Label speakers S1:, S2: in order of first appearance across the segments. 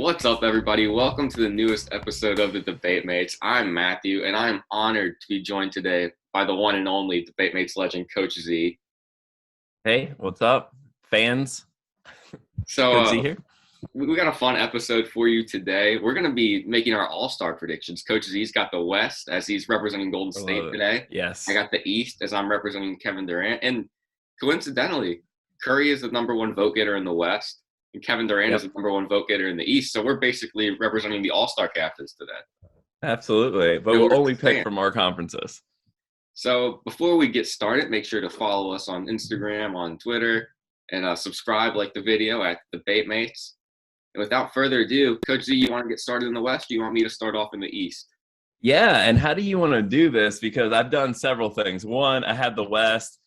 S1: What's up, everybody? Welcome to the newest episode of the Debate Mates. I'm Matthew, and I'm honored to be joined today by the one and only Debate Mates legend, Coach Z.
S2: Hey, what's up, fans?
S1: So,
S2: Good to see you here.
S1: we got a fun episode for you today. We're going to be making our All-Star predictions. Coach Z's got the West as he's representing Golden
S2: I
S1: State
S2: love it.
S1: today.
S2: Yes.
S1: I got the East as I'm representing Kevin Durant. And coincidentally, Curry is the number one vote getter in the West. And Kevin Durant is the number one vote getter in the East. So we're basically representing the All-Star captains today.
S2: Absolutely. But we'll only pick from our conferences.
S1: So before we get started, make sure to follow us on Instagram, on Twitter, and subscribe, like the video at Debate Mates. And without further ado, Coach Z, you want to get started in the West? Or you want me to start off in the East?
S2: Yeah, and how do you want to do this? Because I've done several things. One, I have the West.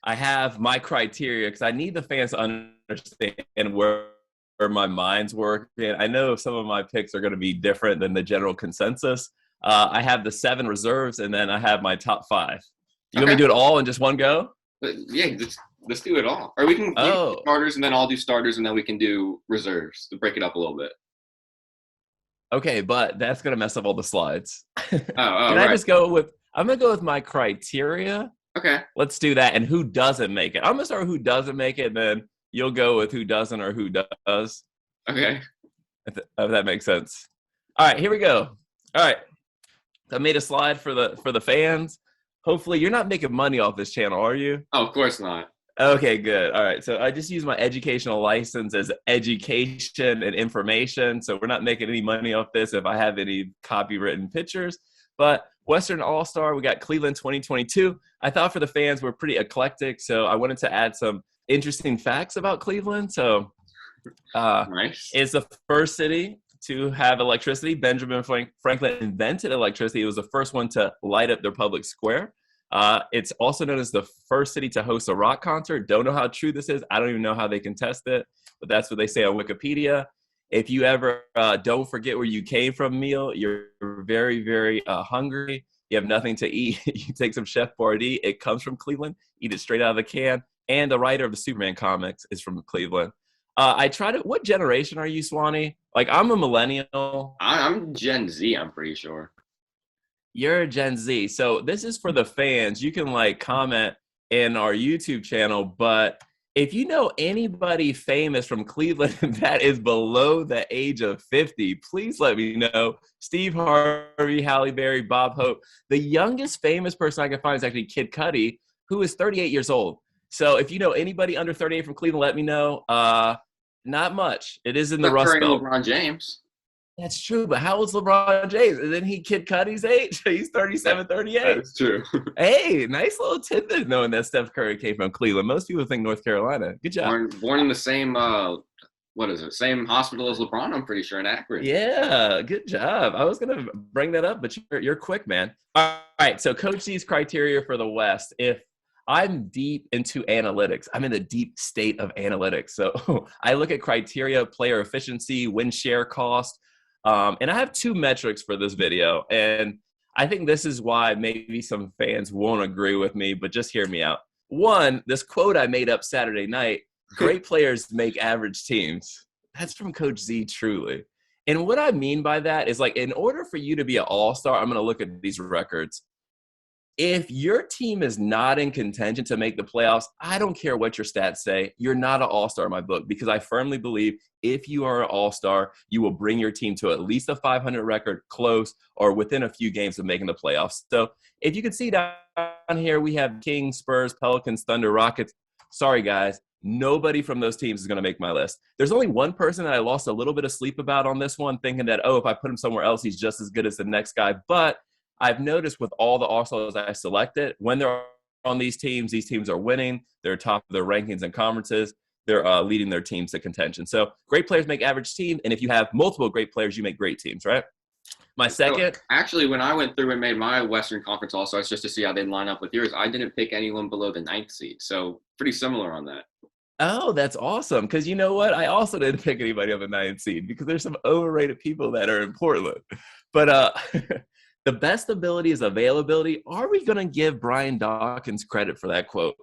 S2: I have my criteria because I need the fans to understand where my mind's working. I know some of my picks are going to be different than the general consensus. I have the 7 reserves, and then I have my top 5. You want me to do it all in just one go?
S1: Yeah, let's do it all. Or we can do starters, and then I'll do starters, and then we can do reserves to break it up a little bit.
S2: Okay, but that's going to mess up all the slides.
S1: Can
S2: I just go with – I'm going to go with my criteria.
S1: Okay.
S2: Let's do that. And who doesn't make it? I'm going to start with who doesn't make it, and then you'll go with who doesn't or who does.
S1: Okay.
S2: If that makes sense. All right, here we go. All right. I made a slide for the fans. Hopefully, you're not making money off this channel, are you?
S1: Oh, of course not.
S2: Okay, good. All right. So I just use my educational license as education and information. So we're not making any money off this if I have any copywritten pictures. But Western All-Star, we got Cleveland 2022. I thought for the fans, we're pretty eclectic. So I wanted to add some interesting facts about Cleveland. So
S1: nice.
S2: It's the first city to have electricity. Benjamin Franklin invented electricity. It was the first one to light up their public square. It's also known as the first city to host a rock concert. Don't know how true this is. I don't even know how they can test it, but that's what they say on Wikipedia. If you ever don't forget where you came from meal, you're very, very hungry, you have nothing to eat, you take some Chef Boyardee. It comes from Cleveland. Eat it straight out of the can. And the writer of the Superman comics is from Cleveland. What generation are you, Swanee? Like, I'm a millennial.
S1: I'm Gen Z, I'm pretty sure.
S2: You're a Gen Z. So this is for the fans. You can comment in our YouTube channel, but if you know anybody famous from Cleveland that is below the age of 50, please let me know. Steve Harvey, Halle Berry, Bob Hope. The youngest famous person I can find is actually Kid Cudi, who is 38 years old. So if you know anybody under 38 from Cleveland, let me know. Not much. It is in the Rust Belt.
S1: LeBron James.
S2: That's true, but how old's LeBron James? Isn't he Kid Cudi's age? He's 37, 38.
S1: That's true.
S2: Hey, nice little tidbit knowing that Steph Curry came from Cleveland. Most people think North Carolina. Good job.
S1: Born in the same, same hospital as LeBron, I'm pretty sure, in Akron.
S2: Yeah, good job. I was going to bring that up, but you're quick, man. All right, so Coach C's criteria for the West. If I'm deep into analytics, I'm in the deep state of analytics. So I look at criteria, player efficiency, win share cost. And I have 2 metrics for this video, and I think this is why maybe some fans won't agree with me, but just hear me out. One, this quote I made up Saturday night, great players make average teams. That's from Coach Z, truly. And what I mean by that is, in order for you to be an all-star, I'm going to look at these records. If your team is not in contention to make the playoffs, I don't care what your stats say. You're not an all-star in my book, because I firmly believe if you are an all-star, you will bring your team to at least a 500 record, close, or within a few games of making the playoffs. So if you can see down here, we have Kings, Spurs, Pelicans, Thunder, Rockets. Sorry, guys. Nobody from those teams is going to make my list. There's only one person that I lost a little bit of sleep about on this one, thinking that, if I put him somewhere else, he's just as good as the next guy. But I've noticed with all the all-stars I selected, when they're on these teams are winning. They're top of their rankings and conferences. They're leading their teams to contention. So great players make average teams, and if you have multiple great players, you make great teams, right? My second.
S1: So, actually, when I went through and made my Western Conference all-stars just to see how they'd line up with yours, I didn't pick anyone below the 9th seed. So pretty similar on that.
S2: Oh, that's awesome. Because you know what? I also didn't pick anybody on the 9th seed because there's some overrated people that are in Portland. But the best ability is availability. Are we going to give Brian Dawkins credit for that quote?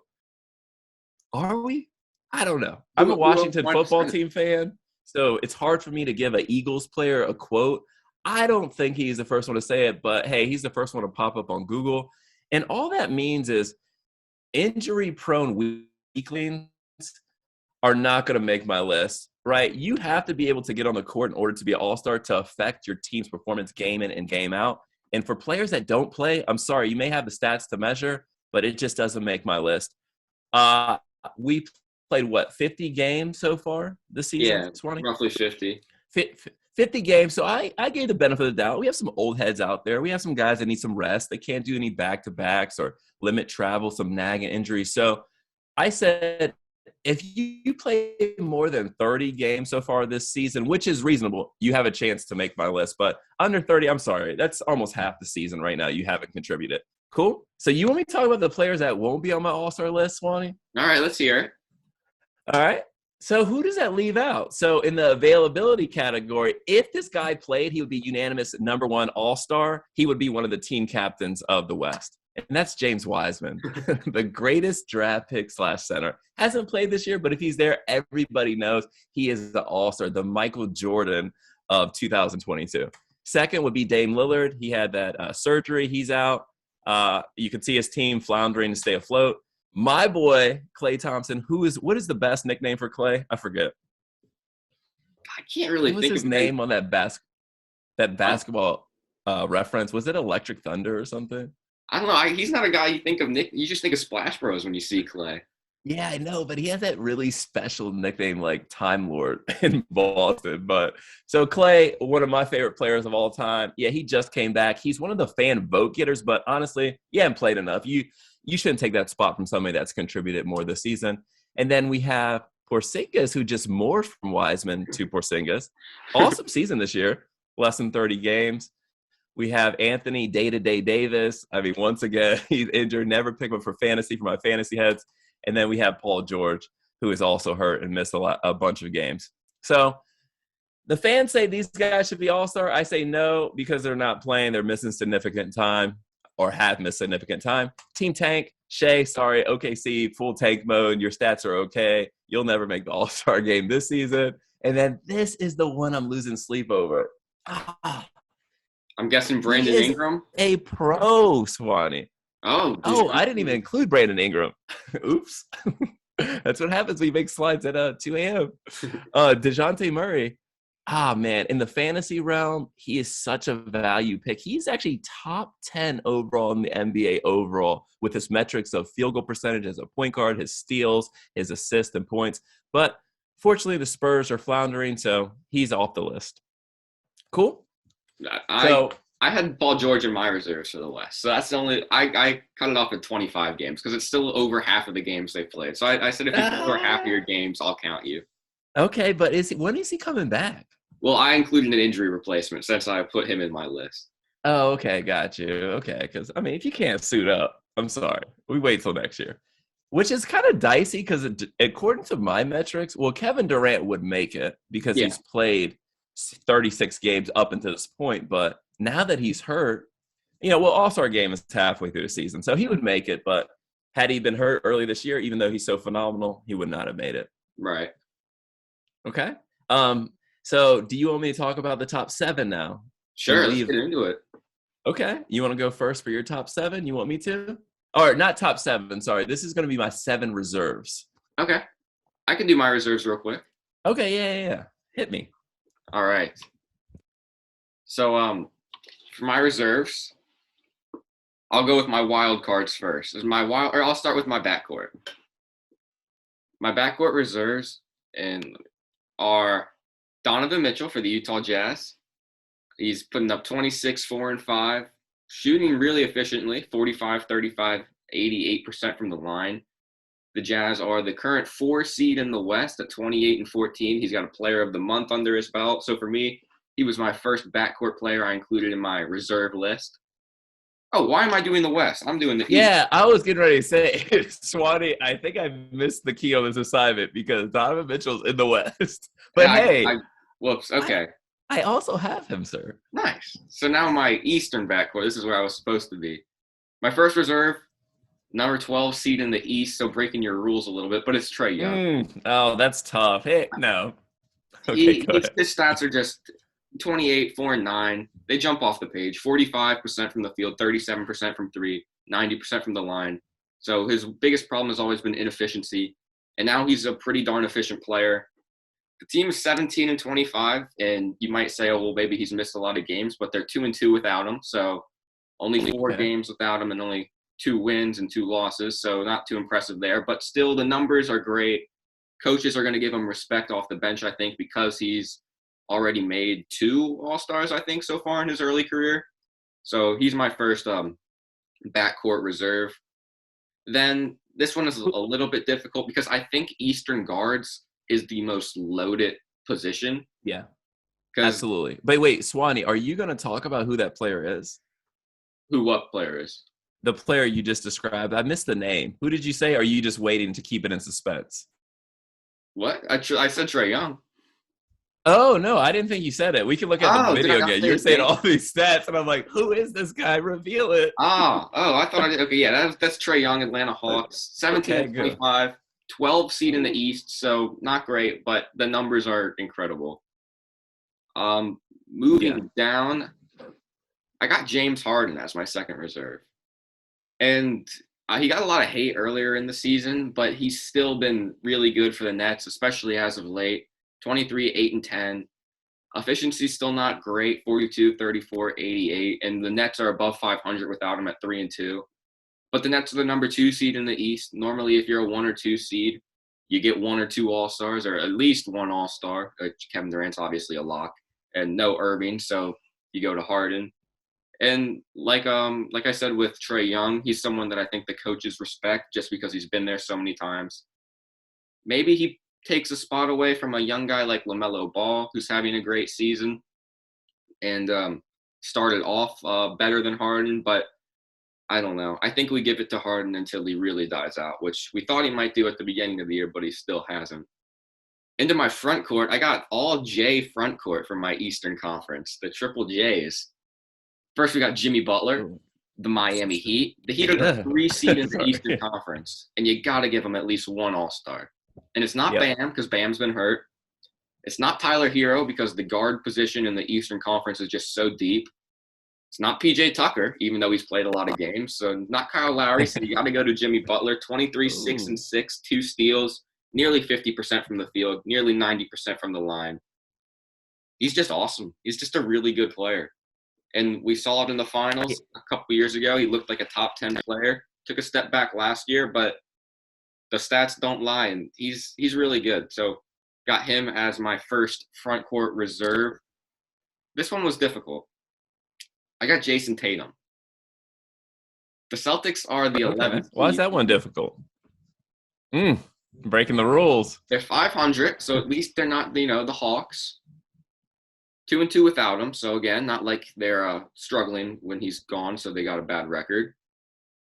S2: Are we? I don't know. I'm a Washington football team fan. So it's hard for me to give an Eagles player a quote. I don't think he's the first one to say it, but hey, he's the first one to pop up on Google. And all that means is injury-prone weaklings are not going to make my list, right? You have to be able to get on the court in order to be an all-star to affect your team's performance game in and game out. And for players that don't play, I'm sorry, you may have the stats to measure, but it just doesn't make my list. We played, 50 games so far this season?
S1: Yeah,
S2: Swanee?
S1: roughly 50.
S2: 50 games. So I gave the benefit of the doubt. We have some old heads out there. We have some guys that need some rest. They can't do any back-to-backs or limit travel, some nagging injuries. So I said, if you play more than 30 games so far this season, which is reasonable, you have a chance to make my list. But under 30, I'm sorry, that's almost half the season right now. You haven't contributed. Cool. So you want me to talk about the players that won't be on my all-star list, Swanee?
S1: All right, let's hear it.
S2: All right. So who does that leave out? So in the availability category, if this guy played, he would be unanimous number one all-star. He would be one of the team captains of the West. And that's James Wiseman, the greatest draft pick / center. Hasn't played this year, but if he's there, everybody knows he is the all-star, the Michael Jordan of 2022. Second would be Dame Lillard. He had that surgery. He's out. You can see his team floundering to stay afloat. My boy, Klay Thompson, what is the best nickname for Klay? I forget.
S1: I can't really
S2: What
S1: think
S2: was his
S1: of
S2: name on that basketball reference? Was it Electric Thunder or something?
S1: I don't know. He's not a guy you think of. You just think of Splash Bros when you see Klay.
S2: Yeah, I know, but he has that really special nickname like Time Lord in Boston. But so Klay, one of my favorite players of all time. Yeah, he just came back. He's one of the fan vote getters, but honestly, he hasn't played enough. You shouldn't take that spot from somebody that's contributed more this season. And then we have Porzingis, who just morphed from Wiseman to Porzingis. Awesome season this year, less than 30 games. We have Anthony Day-to-Day Davis. I mean, once again, he's injured. Never pick him for my fantasy heads. And then we have Paul George, who is also hurt and missed a bunch of games. So the fans say these guys should be all-star. I say no because they're not playing. They're missing significant time or have missed significant time. Team Tank, Shea, sorry, OKC, full tank mode. Your stats are okay. You'll never make the all-star game this season. And then this is the one I'm losing sleep over.
S1: I'm guessing Brandon Ingram.
S2: A pro, Swanee.
S1: Oh,
S2: I didn't even include Brandon Ingram. Oops. That's what happens when you make slides at 2 a.m. DeJounte Murray. Man, in the fantasy realm, he is such a value pick. He's actually top 10 overall in the NBA overall with his metrics of field goal percentage as a point guard, his steals, his assists and points. But fortunately, the Spurs are floundering, so he's off the list. Cool?
S1: I had Paul George in my reserves for the West. So that's the only – I cut it off at 25 games because it's still over half of the games they played. So I said if you play over half of your games, I'll count you.
S2: Okay, but when is he coming back?
S1: Well, I included an injury replacement since I put him in my list.
S2: Oh, okay, got you. Okay, because, I mean, if you can't suit up, I'm sorry. We wait till next year. Which is kind of dicey because according to my metrics, well, Kevin Durant would make it because he's played 36 games up until this point. But now that he's hurt, All-Star game is halfway through the season. So he would make it. But had he been hurt early this year, even though he's so phenomenal, he would not have made it.
S1: Right.
S2: Okay. So do you want me to talk about the top 7 now?
S1: Sure, let's get into it.
S2: Okay. You want to go first for your top 7? You want me to? Or not top 7, sorry. This is going to be my 7 reserves.
S1: Okay. I can do my reserves real quick.
S2: Okay, yeah. Hit me.
S1: All right. So for my reserves, I'll go with my wild cards first. I'll start with my backcourt. My backcourt reserves are Donovan Mitchell for the Utah Jazz. He's putting up 26, 4, and 5, shooting really efficiently, 45, 35, 88% from the line. The Jazz are the current 4 seed in the West at 28 and 14. He's got a player of the month under his belt. So for me, he was my first backcourt player I included in my reserve list. Oh, why am I doing the West? I'm doing the East.
S2: Yeah, I was getting ready to say, Swanee, I think I missed the key on this assignment because Donovan Mitchell's in the West. But
S1: whoops, okay.
S2: I also have him, sir.
S1: Nice. So now my Eastern backcourt, this is where I was supposed to be. My first reserve, number 12 seed in the East, so breaking your rules a little bit, but it's Trae Young.
S2: Oh, that's tough. Hey, no. Okay, go ahead.
S1: His stats are just 28, 4, and 9. They jump off the page. 45% from the field, 37% from three, 90% from the line. So his biggest problem has always been inefficiency. And now he's a pretty darn efficient player. The team is 17 and 25, and you might say, oh, well, maybe he's missed a lot of games, but they're 2-2 without him. So only 4 games without him and only 2 wins and 2 losses. So not too impressive there. But still, the numbers are great. Coaches are going to give him respect off the bench, I think, because he's already made 2 All-Stars, I think, so far in his early career. So he's my first backcourt reserve. Then this one is a little bit difficult because I think Eastern guards is the most loaded position.
S2: Yeah, absolutely. But wait, Swanee, are you going to talk about who that player is?
S1: What player is?
S2: The player you just described. I missed the name. Who did you say? Or are you just waiting to keep it in suspense?
S1: What? I said Trae Young.
S2: Oh, no, I didn't think you said it. We can look at the video again. You're saying all these stats, and I'm like, who is this guy? Reveal it.
S1: I thought I did. Okay, yeah, that's Trae Young, Atlanta Hawks. 17 and 25, 12 seed in the East, so not great, but the numbers are incredible. Moving down, I got James Harden as my second reserve. And he got a lot of hate earlier in the season, but he's still been really good for the Nets, especially as of late. 23, 8, and 10. Efficiency's still not great, 42, 34, 88. And the Nets are above 500 without him at 3 and 2. But the Nets are the number 2 seed in the East. Normally, if you're a 1 or 2 seed, you get 1 or 2 All-Stars, or at least 1 All-Star. Kevin Durant's obviously a lock. And no Irving, so you go to Harden. And like I said with Trae Young, he's someone that I think the coaches respect just because he's been there so many times. Maybe he takes a spot away from a young guy like LaMelo Ball, who's having a great season and started off better than Harden, but I don't know. I think we give it to Harden until he really dies out, which we thought he might do at the beginning of the year, but he still hasn't. Into my front court, I got all J front court from my Eastern Conference, the Triple J's. First, we got Jimmy Butler, the Miami Heat. The Heat are the 3 seed in the Eastern Conference, and you got to give them at least 1 All-Star. And it's not Bam because Bam's been hurt. It's not Tyler Hero because the guard position in the Eastern Conference is just so deep. It's not PJ Tucker, even though he's played a lot of games. So not Kyle Lowry. So you got to go to Jimmy Butler. 23, 6 and 6, 2 steals, nearly 50% from the field, nearly 90% from the line. He's just awesome. He's just a really good player. And we saw it in the finals a couple years ago. He looked like a top 10 player. Took a step back last year, but the stats don't lie, and he's really good. So got him as my first front court reserve. This one was difficult. I got Jason Tatum. The Celtics are the 11th.
S2: Why is that one difficult? Breaking the rules.
S1: They're 500, so at least they're not, the Hawks. 2 and 2 without him. So again, not like they're struggling when he's gone, so they got a bad record.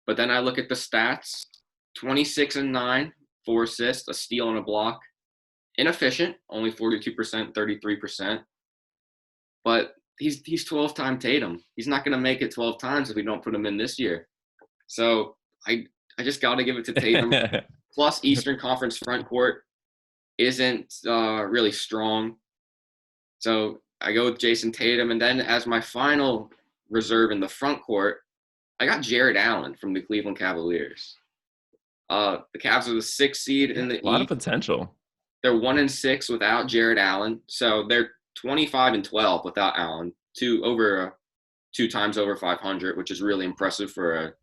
S1: But then I look at the stats. 26 and 9, 4 assists, a steal and a block. Inefficient, only 42%, 33%. But he's 12-time Tatum. He's not going to make it 12 times if we don't put him in this year. So I just got to give it to Tatum. Plus, Eastern Conference front court isn't really strong. So I go with Jason Tatum. And then as my final reserve in the front court, I got Jared Allen from the Cleveland Cavaliers. The Cavs are the 6th seed in the East.
S2: A lot of potential.
S1: They're 1 and 6 without Jared Allen. So they're 25 and 12 without Allen. 2 times over 500, which is really impressive for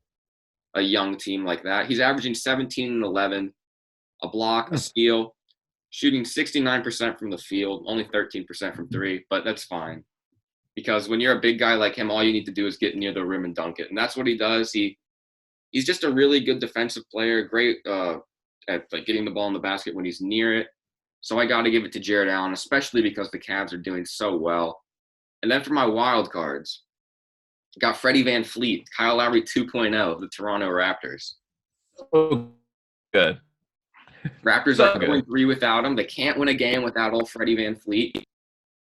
S1: a young team like that. He's averaging 17 and 11, a block, a steal, shooting 69% from the field, only 13% from 3, but that's fine. Because when you're a big guy like him, all you need to do is get near the rim and dunk it. And that's what he does. He's just a really good defensive player, great at getting the ball in the basket when he's near it. So I got to give it to Jared Allen, especially because the Cavs are doing so well. And then for my wild cards, got Freddie VanVleet, Kyle Lowry 2.0 of the Toronto Raptors.
S2: Oh, good.
S1: Raptors are going 3 without him. They can't win a game without old Freddie VanVleet.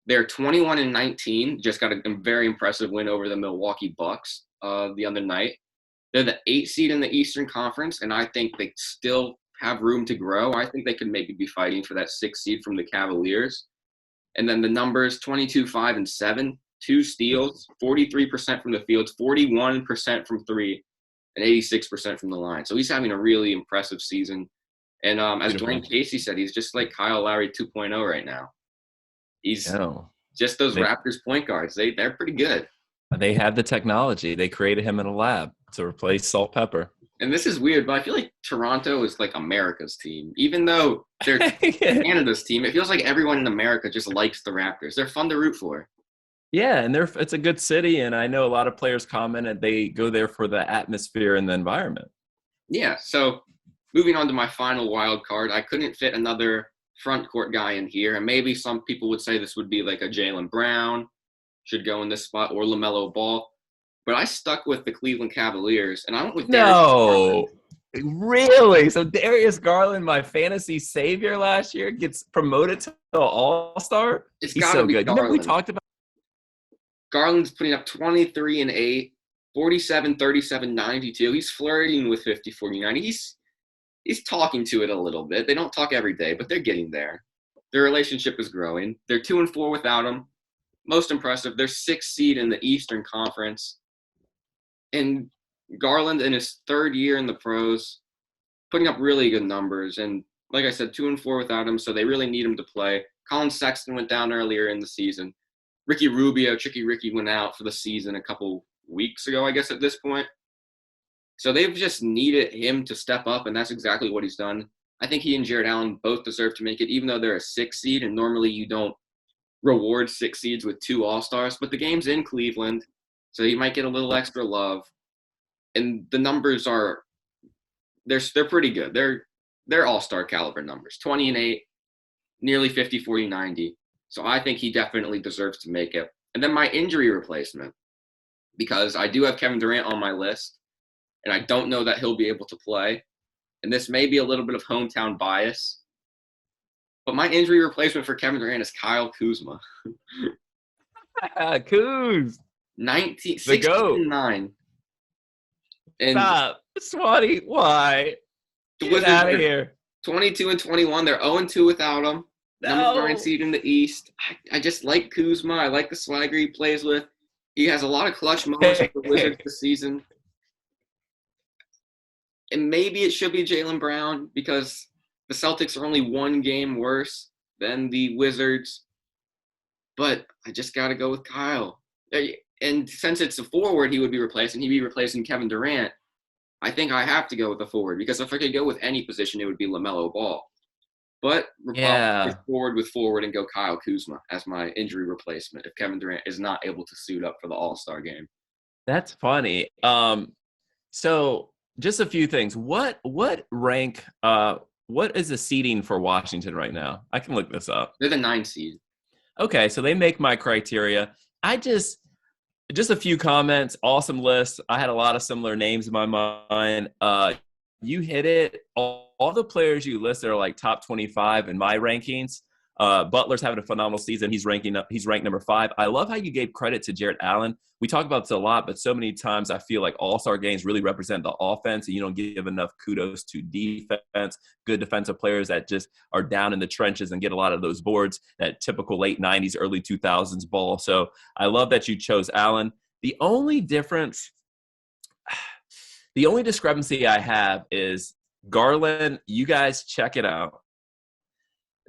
S1: They're 21 and 19. Just got a very impressive win over the Milwaukee Bucks the other night. They're the 8th seed in the Eastern Conference, and I think they still have room to grow. I think they could maybe be fighting for that 6th seed from the Cavaliers. And then the numbers 22, 5, and 7, 2 steals, 43% from the field, 41% from three, and 86% from the line. So he's having a really impressive season. And as Dwayne Casey said, he's just like Kyle Lowry 2.0 right now. He's just those Raptors point guards. They're pretty good.
S2: They have the technology. They created him in a lab to replace Salt Pepper.
S1: And this is weird, but I feel like Toronto is like America's team. Even though they're Canada's team, it feels like everyone in America just likes the Raptors. They're fun to root for.
S2: Yeah, and it's a good city, and I know a lot of players commented they go there for the atmosphere and the environment.
S1: Yeah, so moving on to my final wild card, I couldn't fit another front court guy in here, and maybe some people would say this would be like a Jaylen Brown, should go in this spot, or LaMelo Ball. But I stuck with the Cleveland Cavaliers, and I went with Darius Garland.
S2: Really? So Darius Garland, my fantasy savior last year, gets promoted to All-Star? He's so good. You know, we talked about
S1: Garland's putting up 23 and 8, 47, 37, 92. He's flirting with 50, 40, 90. He's talking to it a little bit. They don't talk every day, but they're getting there. Their relationship is growing. They're 2-4 without him. Most impressive. They're 6th seed in the Eastern Conference. And Garland, in his 3rd year in the pros, putting up really good numbers. And like I said, 2-4 without him, so they really need him to play. Colin Sexton went down earlier in the season. Ricky Rubio, Chicky Ricky, went out for the season a couple weeks ago, I guess, at this point. So they've just needed him to step up, and that's exactly what he's done. I think he and Jared Allen both deserve to make it, even though they're a 6th seed, and normally you don't reward 6 seeds with 2 All-Stars. But the game's in Cleveland, so he might get a little extra love. And the numbers are they're pretty good. They're All-Star caliber numbers. 20 and 8, nearly 50, 40, 90. So I think he definitely deserves to make it. And then my injury replacement, because I do have Kevin Durant on my list, and I don't know that he'll be able to play. And this may be a little bit of hometown bias, but my injury replacement for Kevin Durant is Kyle Kuzma.
S2: Kuz.
S1: 16-9. And
S2: stop. Swatty, why? Get out of here.
S1: 22 and 21. They're 0-2 without him. Number 9 seed in the East. I just like Kuzma. I like the swagger he plays with. He has a lot of clutch moments with the Wizards this season. And maybe it should be Jaylen Brown because the Celtics are only 1 game worse than the Wizards. But I just got to go with Kyle. And since it's a forward he would be replacing, he'd be replacing Kevin Durant. I think I have to go with the forward because if I could go with any position, it would be LaMelo Ball. But I'll forward with forward and go Kyle Kuzma as my injury replacement if Kevin Durant is not able to suit up for the All-Star game.
S2: That's funny. So just a few things. What rank? What is the seeding for Washington right now? I can look this up.
S1: They're the 9 seed.
S2: Okay, so they make my criteria. Just a few comments. Awesome list. I had a lot of similar names in my mind. You hit it. All the players you listed are like top 25 in my rankings. Butler's having a phenomenal season. He's ranked number 5. I love how you gave credit to Jared Allen. We talk about this a lot, but so many times I feel like all-star games really represent the offense, and you don't give enough kudos to defense, good defensive players that just are down in the trenches and get a lot of those boards, that typical late 90s, early 2000s ball. So I love that you chose Allen. The only discrepancy I have is Garland. You guys check it out.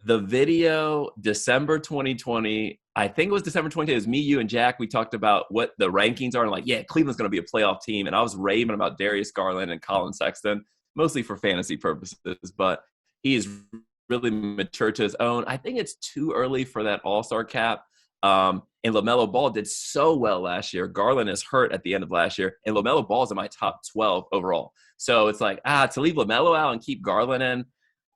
S2: The video, December 2020, I think it was December 2020. It was me, you, and Jack. We talked about what the rankings are. And like, yeah, Cleveland's going to be a playoff team. And I was raving about Darius Garland and Colin Sexton, mostly for fantasy purposes. But he is really matured to his own. I think it's too early for that all-star cap. And LaMelo Ball did so well last year. Garland is hurt at the end of last year. And LaMelo Ball is in my top 12 overall. So it's like, to leave LaMelo out and keep Garland in,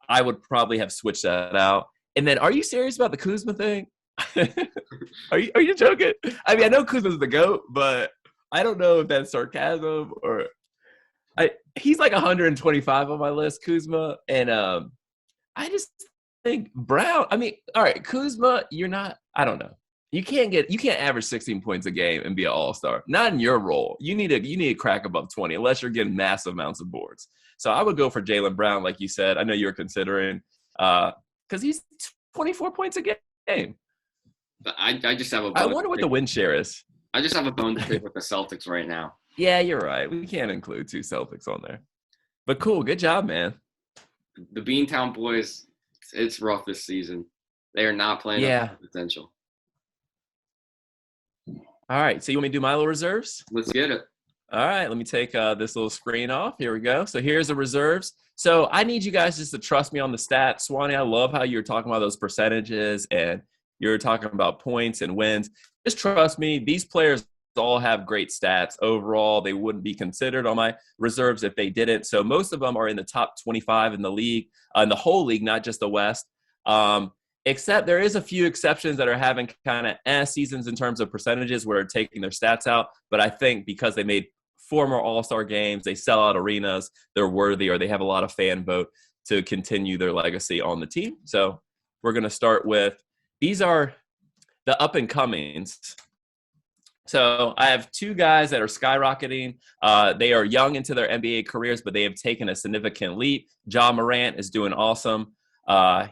S2: I would probably have switched that out. And then, are you serious about the Kuzma thing? Are you joking? I mean, I know Kuzma's the GOAT, but I don't know if that's sarcasm or he's like 125 on my list, Kuzma. And I just think Brown, I mean, all right, Kuzma, I don't know. You can't average 16 points a game and be an all-star. Not in your role. You need to crack above 20 unless you're getting massive amounts of boards. So I would go for Jaylen Brown, like you said. I know you were considering because he's 24 points a game.
S1: But I just have a
S2: I
S1: bone.
S2: wonder what the win share is.
S1: I just have a bone to pick with the Celtics right now.
S2: Yeah, you're right. We can't include 2 Celtics on there. But cool. Good job, man.
S1: The Beantown boys, it's rough this season. They are not playing up to
S2: Yeah.
S1: their potential.
S2: All right. So you want me to do my little reserves?
S1: Let's get it.
S2: All right. Let me take this little screen off. Here we go. So here's the reserves. So I need you guys just to trust me on the stats. Swanee, I love how you're talking about those percentages and you're talking about points and wins. Just trust me. These players all have great stats. Overall, they wouldn't be considered on my reserves if they didn't. So most of them are in the top 25 in the league, in the whole league, not just the West. Except there is a few exceptions that are having kind of seasons in terms of percentages where they're taking their stats out. But I think because they made former All-Star games, they sell out arenas, they're worthy, or they have a lot of fan vote to continue their legacy on the team. So we're going to start with, these are the up-and-comings. So I have 2 guys that are skyrocketing. They are young into their NBA careers, but they have taken a significant leap. Ja Morant is doing awesome.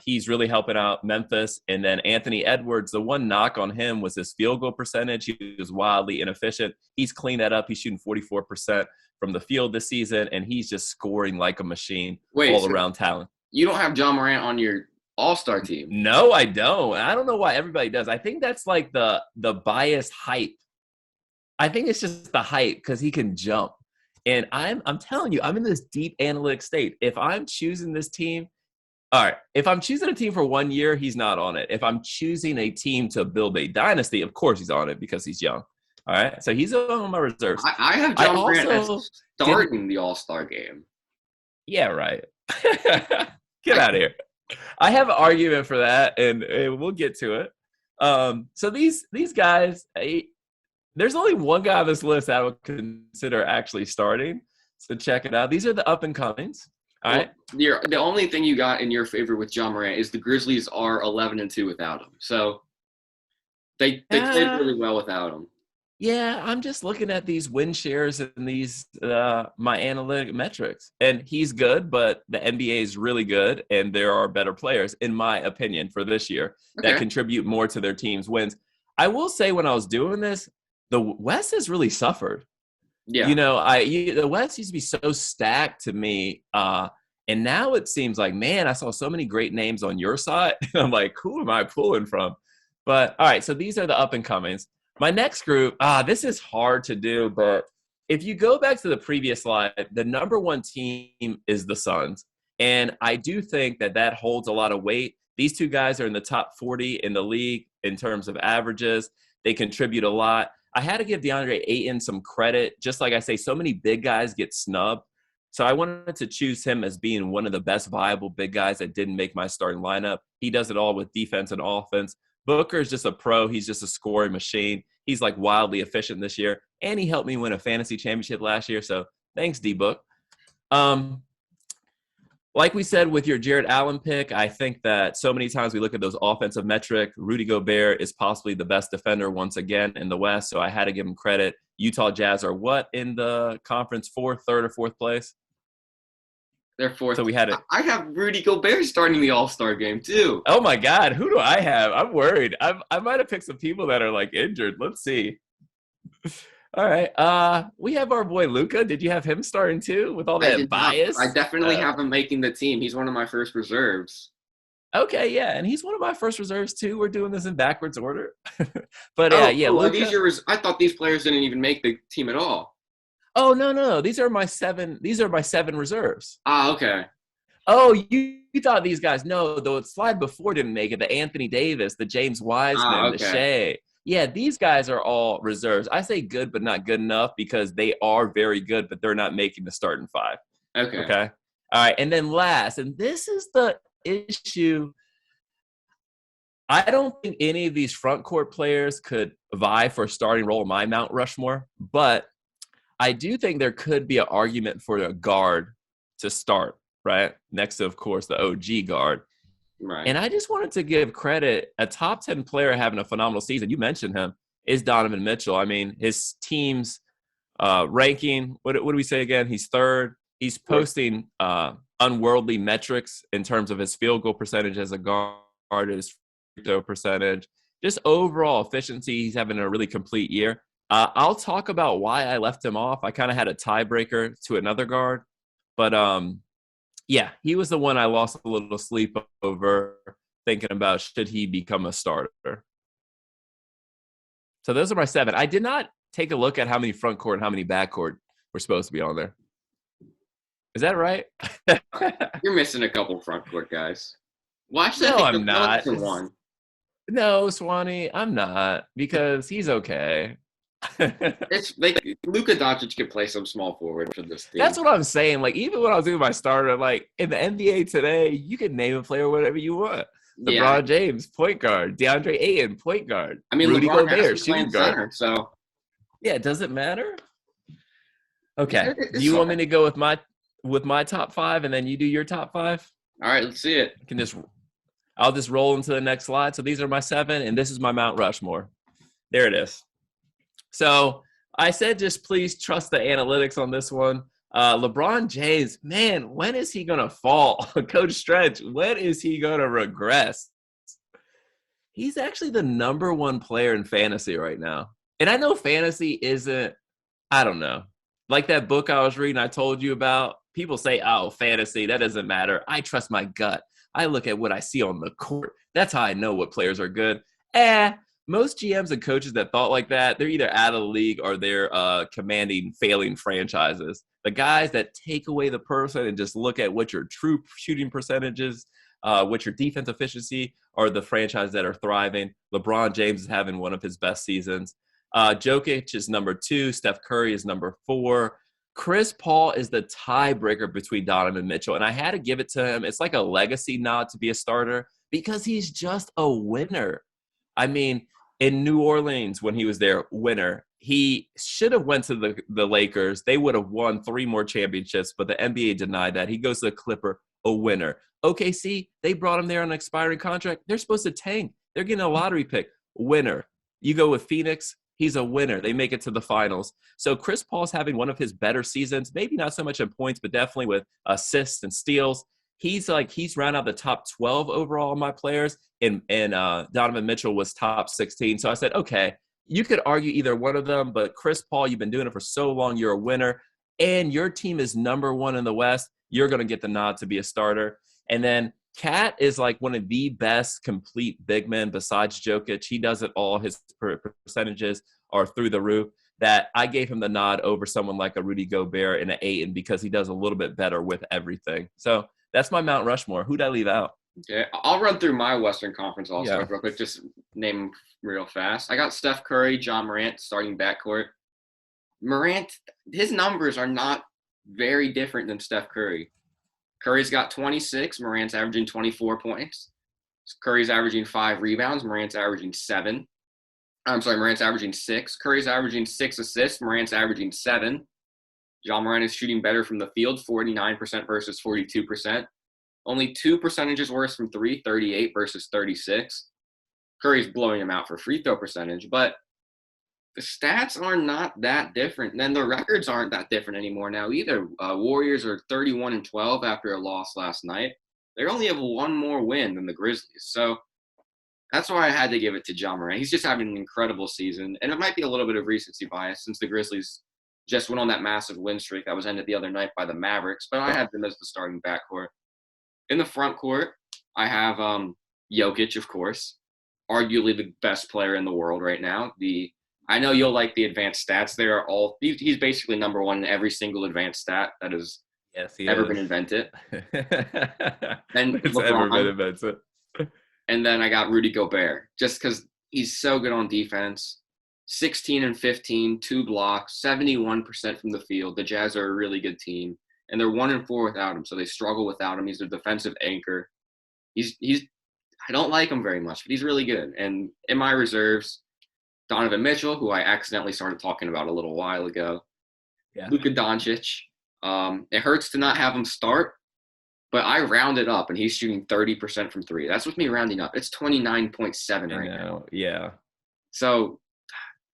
S2: He's really helping out Memphis. And then Anthony Edwards, the one knock on him was his field goal percentage. He was wildly inefficient. He's cleaned that up. He's shooting 44% from the field this season, and he's just scoring like a machine. All around talent.
S1: You don't have Ja Morant on your All-Star team?
S2: No, I don't. I don't know why everybody does. I think that's like the biased hype. I think it's just the hype because he can jump. And I'm telling you, I'm in this deep analytic state. If I'm choosing this team, all right, if I'm choosing a team for 1 year, he's not on it. If I'm choosing a team to build a dynasty, of course he's on it because he's young. All right, so he's on my reserves.
S1: I have Ja Morant as starting the All-Star game.
S2: Yeah, right. Get out of here. I have an argument for that, and we'll get to it. So these guys, there's only one guy on this list I would consider actually starting. So check it out. These are the up-and-comings. All right.
S1: The only thing you got in your favor with Ja Morant is the Grizzlies are 11-2 without him. So they played really well without him.
S2: Yeah, I'm just looking at these win shares and these my analytic metrics. And he's good, but the NBA is really good, and there are better players, in my opinion, for this year that contribute more to their team's wins. I will say when I was doing this, the West has really suffered.
S1: Yeah.
S2: You know, the West used to be so stacked to me. And now it seems like, man, I saw so many great names on your side. I'm like, who am I pulling from? But all right, so these are the up and comings. My next group, this is hard to do, but if you go back to the previous slide, the number 1 team is the Suns. And I do think that holds a lot of weight. These 2 guys are in the top 40 in the league in terms of averages. They contribute a lot. I had to give DeAndre Ayton some credit. Just like I say, so many big guys get snubbed. So I wanted to choose him as being one of the best viable big guys that didn't make my starting lineup. He does it all with defense and offense. Booker is just a pro. He's just a scoring machine. He's like wildly efficient this year. And he helped me win a fantasy championship last year. So thanks, D-Book. Like we said with your Jared Allen pick, I think that so many times we look at those offensive metrics. Rudy Gobert is possibly the best defender once again in the West, so I had to give him credit. Utah Jazz are what in the conference? 4th, 3rd, or 4th place?
S1: They're 4th.
S2: So we had it.
S1: I have Rudy Gobert starting the All-Star game too.
S2: Oh my God, who do I have? I'm worried. I might have picked some people that are like injured. Let's see. All right. We have our boy Luka. Did you have him starting too with all that bias?
S1: I definitely have him making the team. He's one of my first reserves.
S2: Okay, yeah, and he's one of my first reserves too. We're doing this in backwards order. But yeah, Luka.
S1: I thought these players didn't even make the team at all.
S2: Oh no. These are my 7 reserves.
S1: Okay.
S2: Oh, you thought these guys? No, the slide before didn't make it. The Anthony Davis, the James Wiseman, the Shea. Yeah, these guys are all reserves. I say good, but not good enough because they are very good, but they're not making the starting 5.
S1: Okay.
S2: All right. And then last, and this is the issue. I don't think any of these front court players could vie for a starting role in my Mount Rushmore, but I do think there could be an argument for a guard to start, right? Next to, of course, the OG guard.
S1: Right.
S2: And I just wanted to give credit. A top 10 player having a phenomenal season, you mentioned him, is Donovan Mitchell. I mean, his team's ranking, what do we say again? He's 3rd. He's posting unworldly metrics in terms of his field goal percentage as a guard, his free throw percentage, just overall efficiency, he's having a really complete year. I'll talk about why I left him off. I kind of had a tiebreaker to another guard, but yeah, he was the one I lost a little sleep over, thinking about should he become a starter. So those are my 7. I did not take a look at how many front court and how many back court were supposed to be on there. Is that right?
S1: You're missing a couple front court guys. Well, actually,
S2: No,
S1: I think
S2: I'm
S1: the
S2: not.
S1: one.
S2: No, Swanee, I'm not, because he's okay.
S1: It's like Luka Doncic could play some small forward for this team.
S2: That's what I'm saying. Like, even when I was doing my starter, like in the NBA today, you can name a player whatever you want. LeBron James, point guard. DeAndre Ayton, point guard.
S1: I mean,
S2: Rudy
S1: LeBron
S2: Gobert, shooting guard.
S1: Center, so
S2: yeah, does it matter? Okay. Do you want me to go with my top 5 and then you do your top 5?
S1: All right, let's see it.
S2: I'll just roll into the next slide. So these are my 7, and this is my Mount Rushmore. There it is. So I said just please trust the analytics on this one. LeBron James, man, when is he going to fall? Coach Stretch, when is he going to regress? He's actually the number 1 player in fantasy right now. And I know fantasy isn't, I don't know. Like that book I was reading I told you about, people say, oh, fantasy, that doesn't matter. I trust my gut. I look at what I see on the court. That's how I know what players are good. Most GMs and coaches that thought like that, they're either out of the league or they're commanding failing franchises. The guys that take away the person and just look at what your true shooting percentages, what your defense efficiency, are the franchises that are thriving. LeBron James is having one of his best seasons. Jokic is number 2. Steph Curry is number 4. Chris Paul is the tiebreaker between Donovan Mitchell, and I had to give it to him. It's like a legacy nod to be a starter because he's just a winner. I mean, in New Orleans when he was there, winner. He should have went to the Lakers. They would have won 3 more championships, but the NBA denied that. He goes to the Clipper, a winner. OKC, they brought him there on an expiring contract. They're supposed to tank. They're getting a lottery pick. Winner. You go with Phoenix, he's a winner. They make it to the finals. So Chris Paul's having one of his better seasons, maybe not so much in points, but definitely with assists and steals. He's round out the top 12 overall of my players, and Donovan Mitchell was top 16. So I said, okay, you could argue either one of them, but Chris Paul, you've been doing it for so long, you're a winner, and your team is number 1 in the West. You're going to get the nod to be a starter. And then Cat is like one of the best complete big men besides Jokic. He does it all. His percentages are through the roof. That I gave him the nod over someone like a Rudy Gobert and an Ayton because he does a little bit better with everything. So that's my Mount Rushmore. Who'd I leave out?
S1: Okay, I'll run through my Western Conference also real quick. Just name them real fast. I got Steph Curry, John Morant starting backcourt. Morant, his numbers are not very different than Steph Curry. Curry's got 26. Morant's averaging 24 points. Curry's averaging 5 rebounds. Morant's averaging 7. Morant's averaging 6. Curry's averaging 6 assists. Morant's averaging 7. John Morant is shooting better from the field, 49% versus 42%. Only 2 percentages worse from 3, 38 versus 36. Curry's blowing him out for free throw percentage, but the stats are not that different. And then the records aren't that different anymore now either. Warriors are 31-12 after a loss last night. They only have 1 more win than the Grizzlies. So that's why I had to give it to John Morant. He's just having an incredible season. And it might be a little bit of recency bias since the Grizzlies just went on that massive win streak that was ended the other night by the Mavericks. But I had them as the starting backcourt. In the front court, I have Jokic, of course, arguably the best player in the world right now. I know you'll like the advanced stats. He's basically number 1 in every single advanced stat that has ever been invented. And
S2: it's ever been invented.
S1: And then I got Rudy Gobert, just because he's so good on defense. 16 and 15, 2 blocks, 71% from the field. The Jazz are a really good team, and they're 1-4 without him, so they struggle without him. He's a defensive anchor. I don't like him very much, but he's really good. And in my reserves, Donovan Mitchell, who I accidentally started talking about a little while ago. Yeah. Luka Doncic. It hurts to not have him start, but I rounded up, and he's shooting 30% from 3. That's with me rounding up. It's 29.7 right now.
S2: Yeah.
S1: So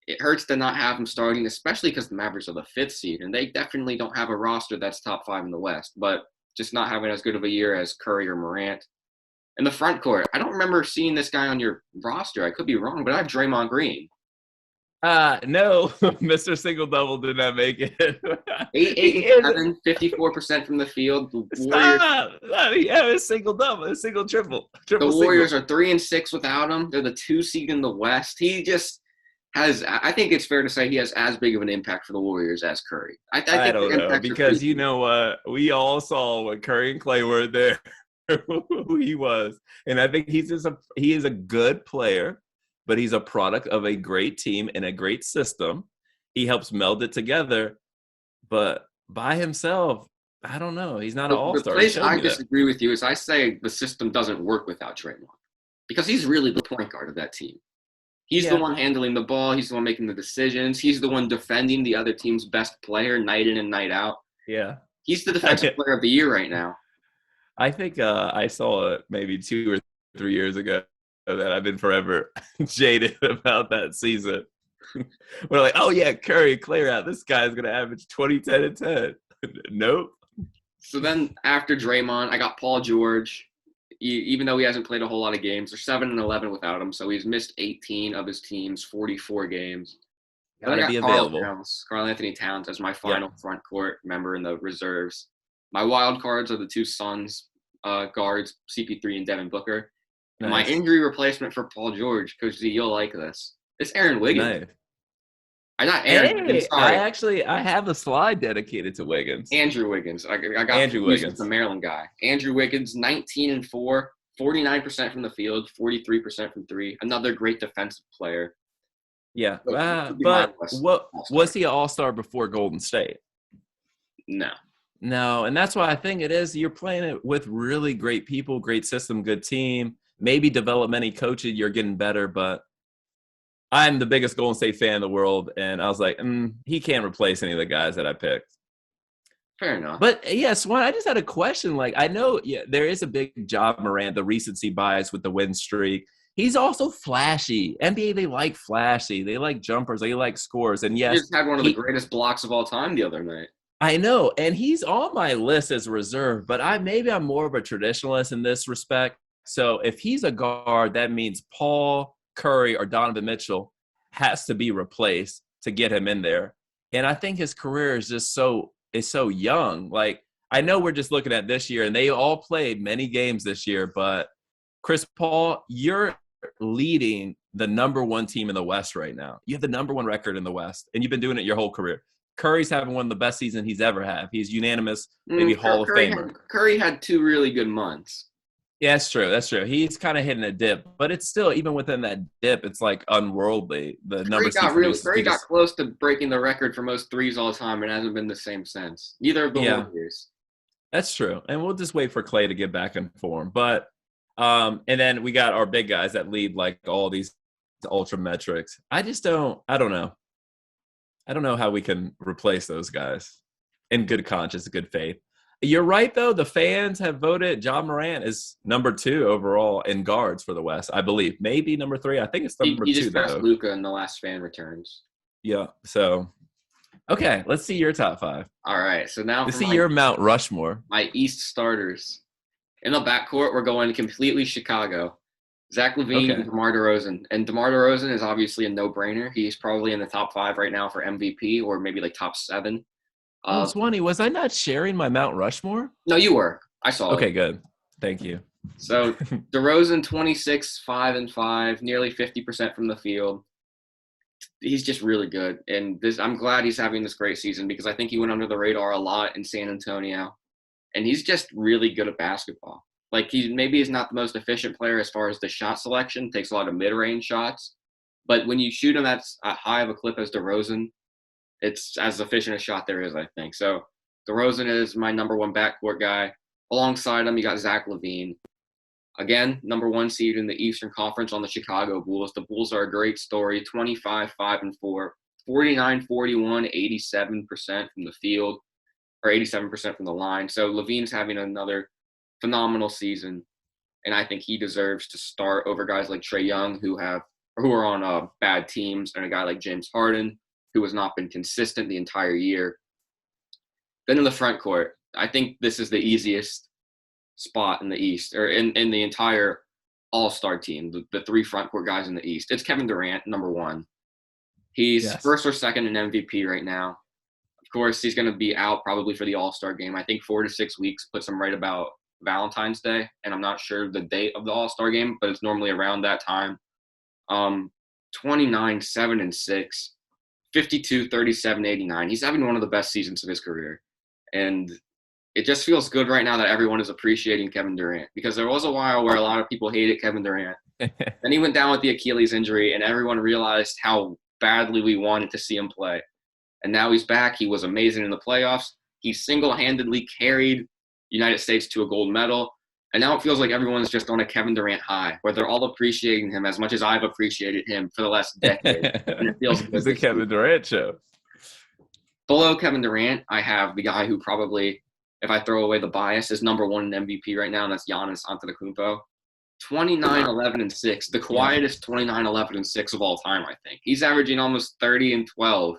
S1: it hurts to not have him starting, especially because the Mavericks are the 5th seed, and they definitely don't have a roster that's top 5 in the West, but just not having as good of a year as Curry or Morant. In the front court, I don't remember seeing this guy on your roster. I could be wrong, but I have Draymond Green.
S2: No, Mr. Single Double did not make it.
S1: 8, 8, and 7, 54% from the field. The Warriors.
S2: Stop! Yeah, a single double, a single triple.
S1: The Warriors are 3-6 without him. They're the 2 seed in the West. He just has. I think it's fair to say he has as big of an impact for the Warriors as Curry. I think
S2: I don't know because you know what? We all saw when Curry and Klay were there, who he was, and I think he is a good player. But he's a product of a great team and a great system. He helps meld it together. But by himself, I don't know. He's not an all-star.
S1: The place I disagree with you is I say the system doesn't work without Draymond because he's really the point guard of that team. He's the one handling the ball. He's the one making the decisions. He's the one defending the other team's best player night in and night out.
S2: Yeah.
S1: He's the defensive player of the year right now.
S2: I think I saw it maybe 2 or 3 years ago. That I've been forever jaded about that season. We're like, oh yeah, Curry, clear out. This guy's gonna average 20, 10, and 10. Nope.
S1: So then after Draymond, I got Paul George. Even though he hasn't played a whole lot of games, they're 7-11 without him, so he's missed 18 of his team's 44 games.
S2: Gotta be available.
S1: Karl Anthony Towns as my final front court member in the reserves. My wild cards are the 2 Suns guards, CP3 and Devin Booker. Nice. My injury replacement for Paul George, Coach Z, you'll like this. It's Aaron Wiggins. Nice. I'm not Aaron.
S2: Hey, I have a slide dedicated to Wiggins.
S1: Andrew Wiggins. I got
S2: Andrew Wiggins,
S1: the Maryland guy. Andrew Wiggins, 19-4, 49% from the field, 43% from 3. Another great defensive player.
S2: Yeah, but what was he an all-star before Golden State? No, and that's why I think it is. You're playing it with really great people, great system, good team. Maybe developmental coaching, you're getting better, but I'm the biggest Golden State fan in the world, and I was like, he can't replace any of the guys that I picked.
S1: Fair enough.
S2: But, Swan, I just had a question. Like, I know there is a big Ja Morant, the recency bias with the win streak. He's also flashy. NBA, they like flashy. They like jumpers. They like scores. And, yes.
S1: He just had one of the greatest blocks of all time the other night.
S2: I know, and he's on my list as reserve, but I'm more of a traditionalist in this respect. So if he's a guard, that means Paul, Curry, or Donovan Mitchell has to be replaced to get him in there. And I think his career is just so young. Like, I know we're just looking at this year, and they all played many games this year, but Chris Paul, you're leading the number 1 team in the West right now. You have the number 1 record in the West, and you've been doing it your whole career. Curry's having one of the best seasons he's ever had. He's unanimous, maybe Hall of Famer.
S1: Curry had 2 really good months.
S2: Yeah, that's true. That's true. He's kind of hitting a dip, but it's still, even within that dip, it's like unworldly. The numbers
S1: Curry got close to breaking the record for most threes all time and hasn't been the same since. Neither of the Warriors.
S2: That's true. And we'll just wait for Klay to get back in form. But and then we got our big guys that lead like all these ultra metrics. I don't know. I don't know how we can replace those guys in good conscience, good faith. You're right, though. The fans have voted Ja Morant is number 2 overall in guards for the West, I believe. Maybe number 3. I think it's number 2, though. He
S1: just passed Luka in the last fan returns.
S2: Yeah. So, okay, let's see your top 5.
S1: All right. So now
S2: let's see your Mount Rushmore.
S1: My East starters. In the backcourt, we're going completely Chicago. Zach Levine and DeMar DeRozan. And DeMar DeRozan is obviously a no-brainer. He's probably in the top 5 right now for MVP or maybe like top 7.
S2: Swanee, was I not sharing my Mount Rushmore?
S1: No, you were. I saw it.
S2: Okay, good. Thank you.
S1: So DeRozan, 26, 5-5, nearly 50% from the field. He's just really good. And I'm glad he's having this great season because I think he went under the radar a lot in San Antonio. And he's just really good at basketball. Like, he's not the most efficient player as far as the shot selection, takes a lot of mid-range shots. But when you shoot him at as high of a clip as DeRozan, it's as efficient a shot there is, I think. So DeRozan is my number 1 backcourt guy. Alongside him, you got Zach Levine. Again, number 1 seed in the Eastern Conference on the Chicago Bulls. The Bulls are a great story, 25-5-4, 49-41, 87% from the field, or 87% from the line. So Levine's having another phenomenal season, and I think he deserves to start over guys like Trae Young who are on bad teams, and a guy like James Harden who has not been consistent the entire year. Then in the front court, I think this is the easiest. spot in the East, or in the entire All-Star team, the three front court guys in the East. It's Kevin Durant, number one. He's
S2: Yes.
S1: first or second in MVP right now. Of course, he's going to be out probably for the All-Star game. I think 4 to 6 weeks puts him right about Valentine's Day, and I'm not sure the date of the All-Star game, but it's normally around that time. 29, 7 and 6, 52, 37, 89. He's having one of the best seasons of his career, and it just feels good right now that everyone is appreciating Kevin Durant, because there was a while where a lot of people hated Kevin Durant. Then he went down with the Achilles injury, and everyone realized how badly we wanted to see him play. And now he's back. He was amazing in the playoffs. He single-handedly carried United States to a gold medal. And now it feels like everyone's just on a Kevin Durant high, where they're all appreciating him as much as I've appreciated him for the last decade. And it feels good.
S2: It's the Kevin Durant show.
S1: Below Kevin Durant, I have the guy who probably, if I throw away the bias, is number one in MVP right now, and that's Giannis Antetokounmpo. 29, 11, and 6. The quietest 29, 11, and 6 of all time, I think. He's averaging almost 30 and 12,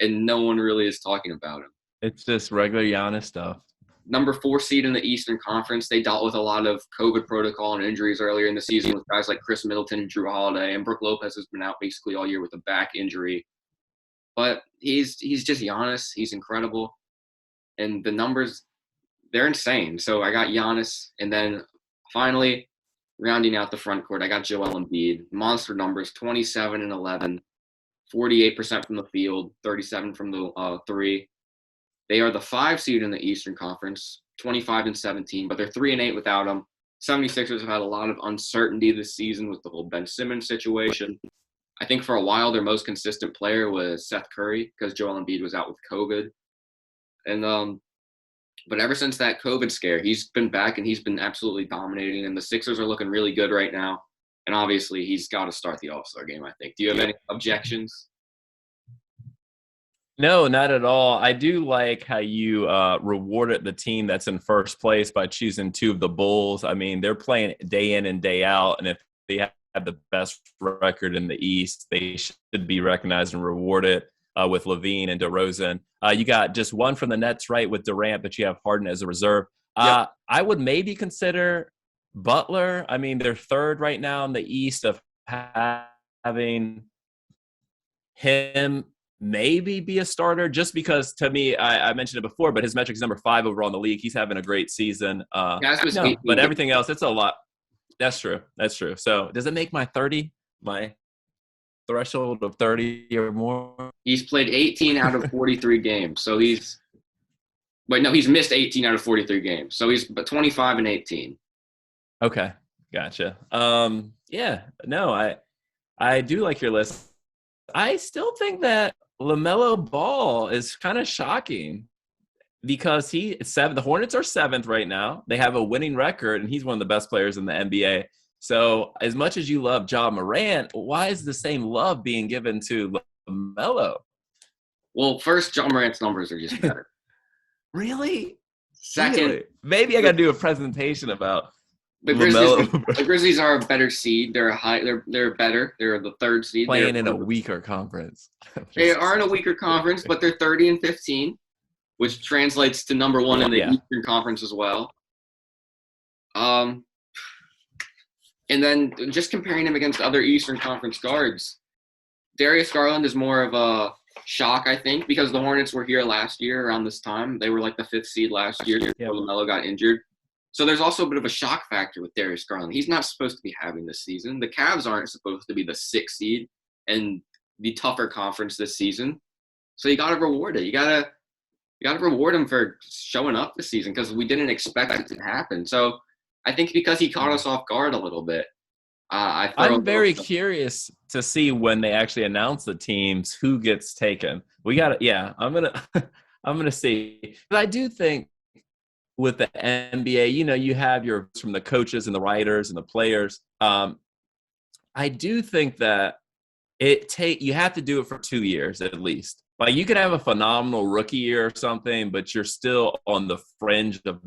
S1: and no one really is talking about him.
S2: It's just regular Giannis stuff.
S1: Number 4 seed in the Eastern Conference. They dealt with a lot of COVID protocol and injuries earlier in the season with guys like Chris Middleton and Drew Holiday, and Brook Lopez has been out basically all year with a back injury. But he's just Giannis. He's incredible. And the numbers, they're insane. So I got Giannis, and then finally, rounding out the front court, I got Joel Embiid. Monster numbers, 27 and 11, 48% from the field, 37 from the 3. They are the 5 seed in the Eastern Conference, 25 and 17, but they're 3 and 8 without him. 76ers have had a lot of uncertainty this season with the whole Ben Simmons situation. I think for a while their most consistent player was Seth Curry because Joel Embiid was out with COVID. And but ever since that COVID scare, he's been back and he's been absolutely dominating. And the Sixers are looking really good right now. And obviously he's got to start the All-Star game, I think. Do you have any objections?
S2: No, not at all. I do like how you rewarded the team that's in first place by choosing 2 of the Bulls. I mean, they're playing day in and day out, and if they have the best record in the East, they should be recognized and rewarded with Levine and DeRozan. You got just one from the Nets, right, with Durant, but you have Harden as a reserve.
S1: Yep.
S2: I would maybe consider Butler. I mean, they're third right now in the East of having him maybe be a starter, just because to me, I mentioned it before, but his metric is number 5 overall in the league. He's having a great season. No, but everything else, it's a lot. That's true. So does it make my threshold of 30 or more?
S1: He's played 18 out of 43 games. So he's missed 18 out of 43 games. So he's 25 and 18.
S2: Okay. Gotcha. I do like your list. I still think that LaMelo Ball is kind of shocking because the Hornets are 7th right now. They have a winning record, and he's one of the best players in the NBA. So as much as you love Ja Morant, why is the same love being given to LaMelo?
S1: Well, first, Ja Morant's numbers are just better.
S2: Really?
S1: Second,
S2: really? Maybe I got to do a presentation about
S1: the Grizzlies are a better seed. They're better. They're the 3rd seed.
S2: Playing in a weaker conference.
S1: They are in a weaker conference, but they're 30 and 15, which translates to number 1 in the Eastern Conference as well. And then just comparing him against other Eastern Conference guards, Darius Garland is more of a shock, I think, because the Hornets were here last year around this time. They were like the 5th seed last year before LaMelo got injured. So there's also a bit of a shock factor with Darius Garland. He's not supposed to be having this season. The Cavs aren't supposed to be the 6th seed and the tougher conference this season. So you got to reward it. You got to reward him for showing up this season because we didn't expect it to happen. So I think because he caught us off guard a little bit.
S2: I'm very curious to see when they actually announce the teams who gets taken. I'm gonna see. But I do think with the NBA, you have your from the coaches and the writers and the players. I do think that you have to do it for 2 years at least. Like you can have a phenomenal rookie year or something, but you're still on the fringe of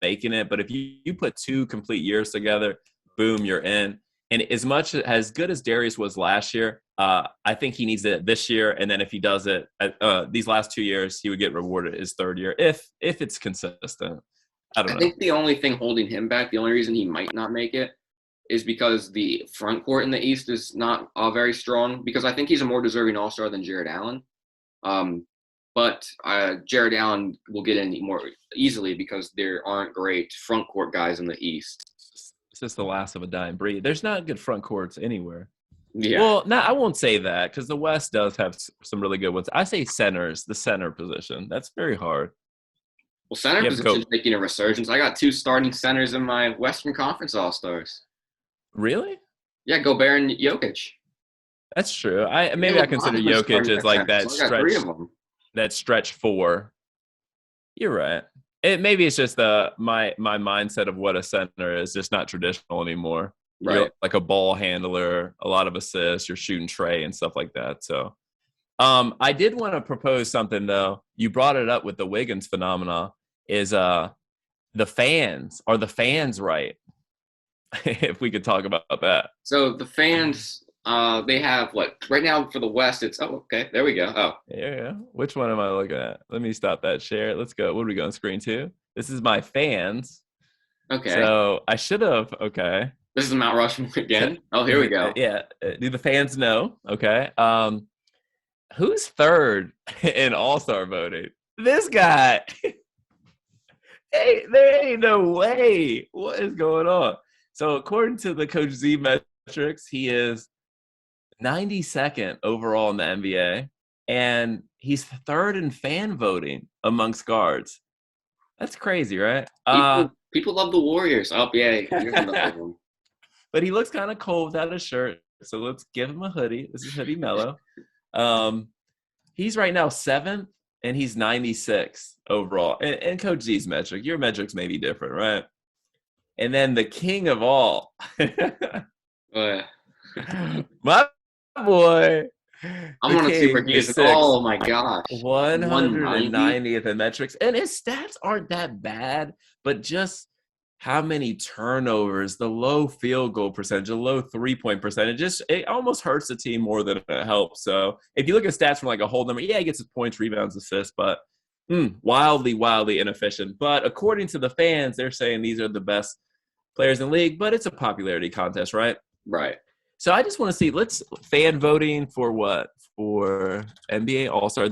S2: making it. But if you put 2 complete years together, boom, you're in. And as good as Darius was last year, I think he needs it this year. And then if he does it these last 2 years, he would get rewarded his 3rd year if it's consistent. I don't
S1: I
S2: know.
S1: think the only thing holding him back, the only reason he might not make it, is because the front court in the East is not very strong. Because I think he's a more deserving All-Star than Jared Allen. But Jared Allen will get in more easily because there aren't great front court guys in the East.
S2: It's just the last of a dying breed. There's not good front courts anywhere.
S1: Yeah.
S2: Well, no, I won't say that because the West does have some really good ones. I say centers, the center position. That's very hard.
S1: Well, center
S2: You have
S1: position's making a resurgence. I got 2 starting centers in my Western Conference All-Stars.
S2: Really?
S1: Yeah, Gobert and Jokic.
S2: That's true. I
S1: Yeah,
S2: consider
S1: LeBron was
S2: Jokic
S1: starting
S2: as
S1: at
S2: like
S1: center,
S2: that
S1: so I got 3
S2: stretch,
S1: of them.
S2: that stretch 4. You're right. Maybe it's just my mindset of what a center is just not traditional anymore.
S1: Right.
S2: You're like a ball handler, a lot of assists, you're shooting Trey and stuff like that. So I did want to propose something though. You brought it up with the Wiggins phenomena. Is the fans, are the fans right? If we could talk about that.
S1: So the fans, they have what right now for the West? It's okay. There we go. Oh,
S2: Yeah. Which one am I looking at? Let me stop that share. Let's go. What are we going? Screen 2. This is my fans.
S1: okay.
S2: So I should have. Okay.
S1: This is Mount Rushmore again. Oh, here we go.
S2: Yeah. Do the fans know? Okay. Who's third in All-Star voting? This guy. Hey, there ain't no way. What is going on? So according to the Coach Z metrics, he is 92nd overall in the NBA, and he's third in fan voting amongst guards. That's crazy, right?
S1: People love the Warriors. Oh, yeah. Here's another one.
S2: But he looks kind of cold without a shirt, so let's give him a hoodie. This is Hoodie Mellow. He's right now 7th, and he's 96th overall. And Coach Z's metric, your metrics may be different, right? And then the king of all, my boy.
S1: I'm going to see where he is. Oh, my gosh.
S2: 190th in metrics. And his stats aren't that bad, but just how many turnovers, the low field goal percentage, the low 3-point percentage, it almost hurts the team more than it helps. So if you look at stats from like a whole number, yeah, he gets his points, rebounds, assists, but wildly inefficient. But according to the fans, they're saying these are the best players in the league, but it's a popularity contest, right?
S1: Right.
S2: So I just want to see, let's fan voting for what? For NBA All-Star.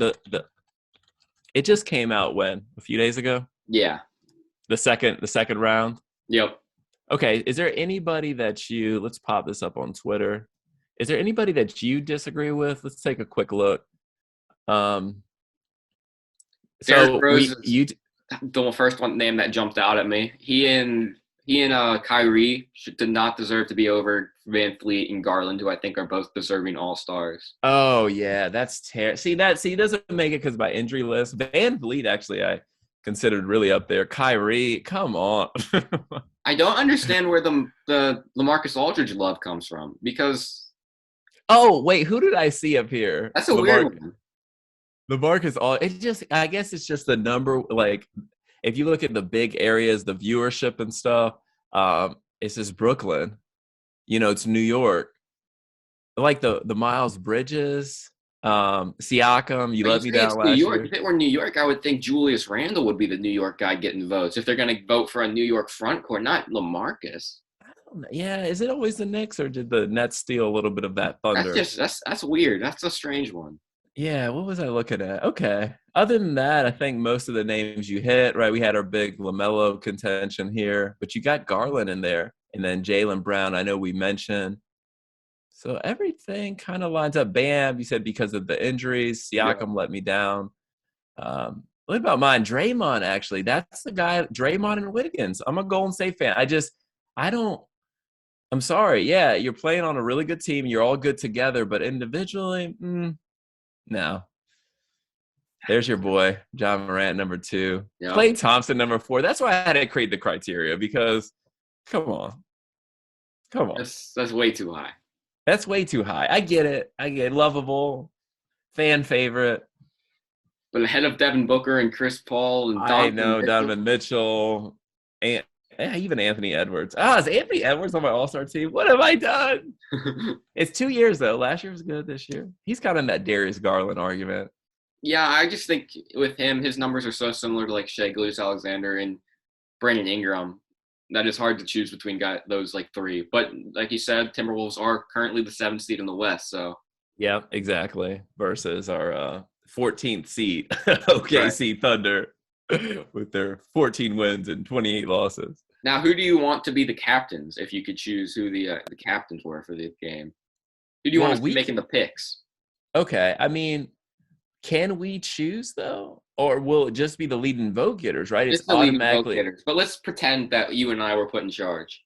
S2: It just came out when? A few days ago?
S1: Yeah.
S2: The second round?
S1: Yep.
S2: Okay, is there anybody that let's pop this up on Twitter. Is there anybody that you disagree with? Let's take a quick look. So
S1: the first one name that jumped out at me. He and Kyrie did not deserve to be over Van Fleet and Garland, who I think are both deserving All-Stars.
S2: Oh yeah, that's terrible. See, he doesn't make it because by injury list. Van Fleet actually I considered really up there. Kyrie, come on.
S1: I don't understand where the LaMarcus Aldridge love comes from because.
S2: Oh wait, who did I see up here?
S1: That's a weird one.
S2: LaMarcus Aldridge. I guess it's just the number. Like, if you look at the big areas, the viewership and stuff, it's just Brooklyn. It's New York. Like the Miles Bridges, Siakam. You let me down last year.
S1: If it were New York, I would think Julius Randle would be the New York guy getting votes. If they're going to vote for a New York front court, not LaMarcus.
S2: I don't know. Yeah, is it always the Knicks, or did the Nets steal a little bit of that thunder?
S1: That's weird. That's a strange one.
S2: Yeah, what was I looking at? Okay. Other than that, I think most of the names you hit, right? We had our big LaMelo contention here, but you got Garland in there, and then Jaylen Brown, I know we mentioned. So everything kind of lines up. Bam, you said because of the injuries. Siakam let me down. What about mine? Draymond, actually. That's the guy, Draymond and Wiggins. I'm a Golden State fan. I'm sorry. Yeah, you're playing on a really good team. You're all good together, but individually, no. There's your boy, John Morant, number 2. Yep. Klay Thompson, number 4. That's why I had to create the criteria because, come on.
S1: That's way too high.
S2: That's way too high. I get it. lovable, fan favorite.
S1: But ahead of Devin Booker and Chris Paul and
S2: Donovan Mitchell, and even Anthony Edwards. Is Anthony Edwards on my All-Star team? What have I done? It's 2 years, though. Last year was good. This year, he's kind of in that Darius Garland argument.
S1: Yeah, I just think with him, his numbers are so similar to like Shai Gilgeous-Alexander, and Brandon Ingram. That is hard to choose between those like three. But like you said, Timberwolves are currently the 7th seed in the West. So
S2: Yeah, exactly. Versus our 14th seed
S1: right.
S2: OKC Thunder with their 14 wins and 28 losses.
S1: Now, who do you want to be the captains if you could choose who the captains were for the game? Who do you want
S2: Well,
S1: to see making the picks?
S2: okay. I mean, can we choose though, or will it just be the leading vote getters? Right? It's
S1: Just the leading vote
S2: automatically.
S1: getters. But let's pretend that you and I were put in charge.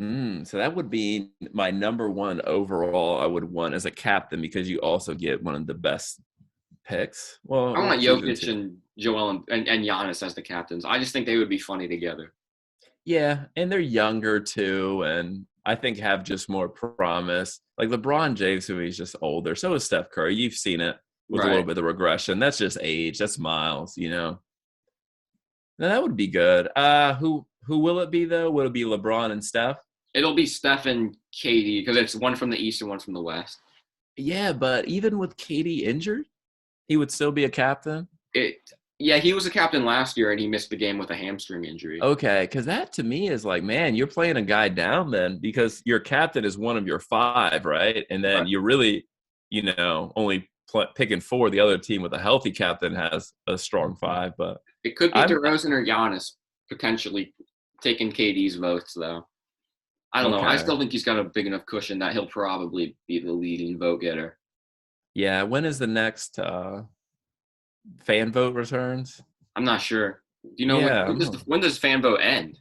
S2: So that would be my number one overall. I would want as a captain because you also get one of the best picks. Well,
S1: I
S2: we're
S1: want
S2: choosing
S1: Jokic
S2: two.
S1: and Joel and Giannis as the captains. I just think they would be funny together.
S2: Yeah, and they're younger too, and I think have just more promise. Like LeBron James, who he's just older. So is Steph Curry. You've seen it with a little
S1: Right.
S2: bit of regression. That's just age. That's miles. Now that would be good. Who will it be though? Will it be LeBron and Steph?
S1: It'll be Steph and KD because it's one from the East and one from the West.
S2: Yeah, but even with KD injured, he would still be a captain.
S1: Yeah, he was a captain last year and he missed the game with a hamstring injury.
S2: Okay, because that to me is like, man, you're playing a guy down then because your captain is one of your five, right? And then
S1: Right.
S2: you're really, only picking four. The other team with a healthy captain has a strong five. But
S1: It could be
S2: I'm
S1: DeRozan or Giannis potentially taking KD's votes though. I don't know. I
S2: okay.
S1: still think he's got a big enough cushion that he'll probably be the leading vote getter.
S2: Yeah, when is the next fan vote returns?
S1: I'm not sure. Do you know
S2: Yeah,
S1: when does fan vote end?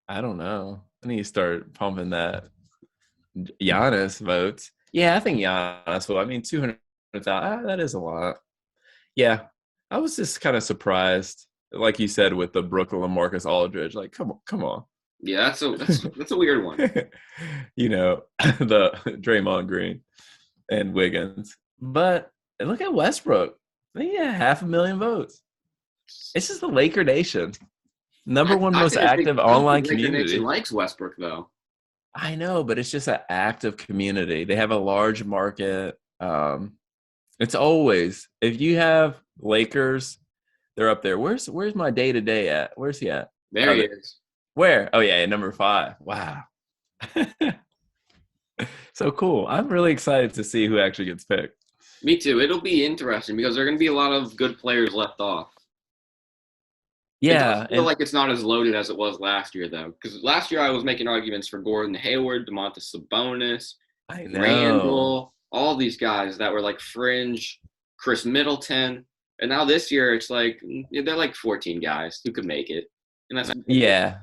S2: I don't know. I need to start pumping that Giannis votes. Yeah, I think Giannis will. I mean, 200,000. That is a lot. Yeah, I was just kind of surprised, like you said, with the Brooklyn LaMarcus Aldridge. Like, come on.
S1: Yeah, that's a weird one.
S2: The Draymond Green and Wiggins. But look at Westbrook. Yeah, 500,000 votes. It's just the Laker Nation. Number one
S1: I
S2: most
S1: think
S2: active
S1: I don't
S2: online
S1: think Laker Nation
S2: community.
S1: likes Westbrook though.
S2: I know, but it's just an active community. They have a large market. It's always if you have Lakers, they're up there. Where's my day to day at? Where's he at?
S1: There he is.
S2: Where? Oh yeah, number 5. Wow. So cool. I'm really excited to see who actually gets picked.
S1: Me too. It'll be interesting because there are going to be a lot of good players left off. It does
S2: Yeah,
S1: feel
S2: and
S1: like it's not as loaded as it was last year, though. Because last year I was making arguments for Gordon Hayward, DeMontis Sabonis,
S2: I know.
S1: Randall, all these guys that were like fringe, Chris Middleton. And now this year it's like they're like 14 guys who could make it. And that's
S2: Yeah.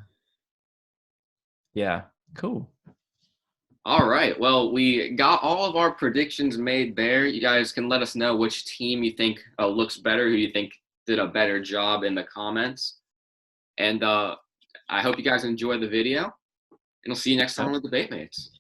S2: Yeah. Cool.
S1: all right. Well, we got all of our predictions made there. You guys can let us know which team you think looks better, who you think did a better job in the comments. And I hope you guys enjoy the video. And I'll see you next time on the Debate Mates.